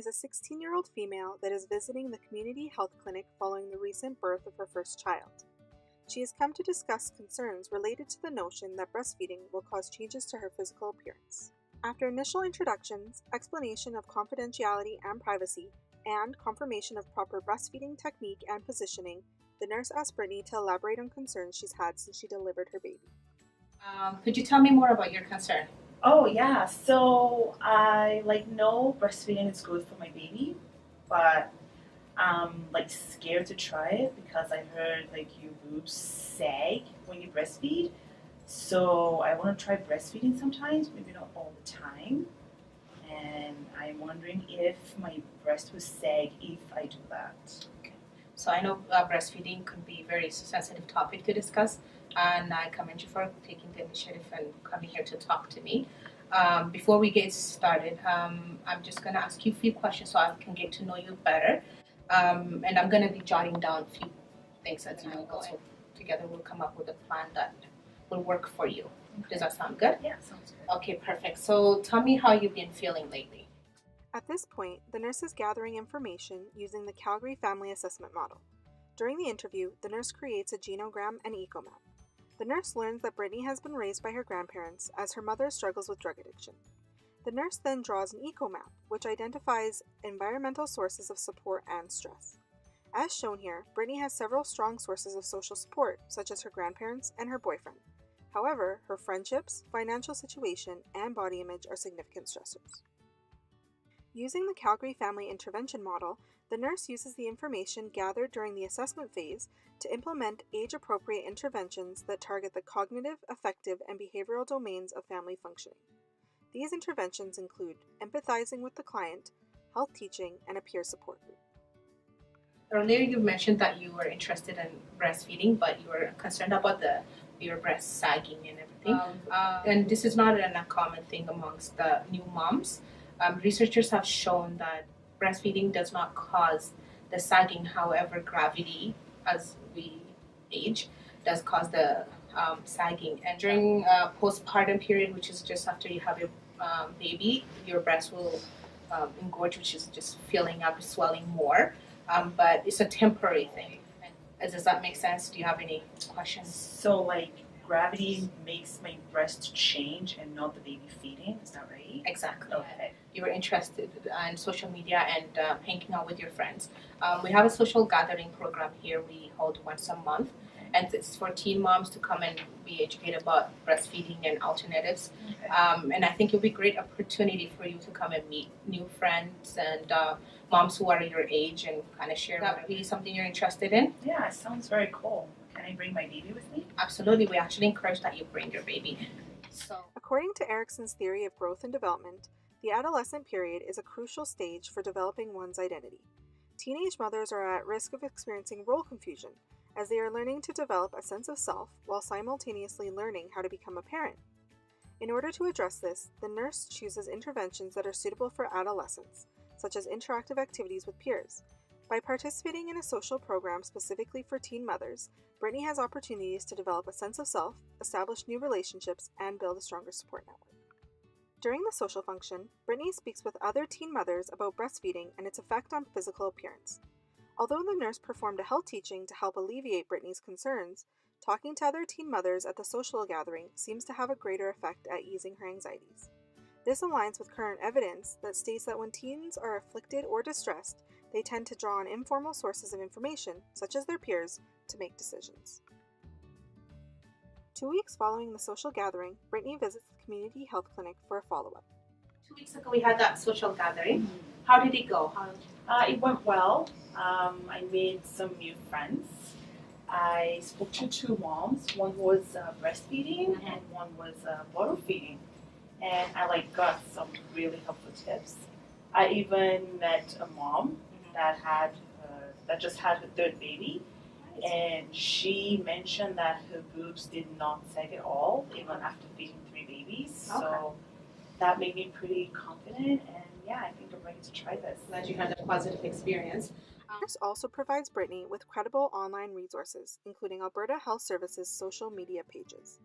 is a 16-year-old female that is visiting the community health clinic following the recent birth of her first child. She has come to discuss concerns related to the notion that breastfeeding will cause changes to her physical appearance. After initial introductions, explanation of confidentiality and privacy, and confirmation of proper breastfeeding technique and positioning, the nurse asked Brittany to elaborate on concerns she's had since she delivered her baby. Could you tell me more about your concern? Oh yeah, so I know breastfeeding is good for my baby, but I'm scared to try it because I heard your boobs sag when you breastfeed. So I want to try breastfeeding sometimes, maybe not all the time. And I'm wondering if my breast will sag if I do that. Okay. So I know breastfeeding could be a very sensitive topic to discuss, and I commend you for taking the initiative and coming here to talk to me. Before we get started, I'm just going to ask you a few questions so I can get to know you better. And I'm going to be jotting down a few things as you go. So together we'll come up with a plan that will work for you. Okay. Does that sound good? Yeah, sounds good. Okay, perfect. So tell me how you've been feeling lately. At this point, the nurse is gathering information using the Calgary Family Assessment Model. During the interview, the nurse creates a genogram and ecomap. The nurse learns that Brittany has been raised by her grandparents as her mother struggles with drug addiction. The nurse then draws an ecomap, which identifies environmental sources of support and stress. As shown here, Brittany has several strong sources of social support, such as her grandparents and her boyfriend. However, her friendships, financial situation, and body image are significant stressors. Using the Calgary Family Intervention Model, the nurse uses the information gathered during the assessment phase to implement age-appropriate interventions that target the cognitive, affective, and behavioral domains of family functioning. These interventions include empathizing with the client, health teaching, and a peer support group. Earlier you mentioned that you were interested in breastfeeding, but you were concerned about your breast sagging and everything. And this is not an uncommon thing amongst the new moms. Researchers have shown that breastfeeding does not cause the sagging. However, gravity, as we age, does cause the sagging. And during postpartum period, which is just after you have your baby, your breast will engorge, which is just filling up, swelling more. But it's a temporary thing. Does that make sense? Do you have any questions? So gravity makes my breast change and not the baby feeding, is that right? Exactly. Okay. You were interested in social media and hanging out with your friends. We have a social gathering program here we hold once a month, and it's for teen moms to come and be educated about breastfeeding and alternatives. Okay. And I think it would be a great opportunity for you to come and meet new friends and moms who are your age and kind of share. That would be something you're interested in? Yeah, it sounds very cool. Can I bring my baby with me? Absolutely. We actually encourage that you bring your baby. According to Erikson's theory of growth and development, the adolescent period is a crucial stage for developing one's identity. Teenage mothers are at risk of experiencing role confusion, as they are learning to develop a sense of self while simultaneously learning how to become a parent. In order to address this, the nurse chooses interventions that are suitable for adolescents, such as interactive activities with peers. By participating in a social program specifically for teen mothers, Brittany has opportunities to develop a sense of self, establish new relationships, and build a stronger support network. During the social function, Brittany speaks with other teen mothers about breastfeeding and its effect on physical appearance. Although the nurse performed a health teaching to help alleviate Brittany's concerns, talking to other teen mothers at the social gathering seems to have a greater effect at easing her anxieties. This aligns with current evidence that states that when teens are afflicted or distressed, they tend to draw on informal sources of information, such as their peers, to make decisions. 2 weeks following the social gathering, Brittany visits the community health clinic for a follow-up. 2 weeks ago we had that social gathering. How did it go? It went well. I made some new friends. I spoke to 2 moms. One was breastfeeding and one was bottle feeding. And I got some really helpful tips. I even met a mom that just had her 3rd baby, and she mentioned that her boobs did not sag at all, even after feeding 3 babies. Okay. So that made me pretty confident, and yeah, I think I'm ready to try this. Glad you had a positive experience. NURS also provides Brittany with credible online resources, including Alberta Health Services social media pages.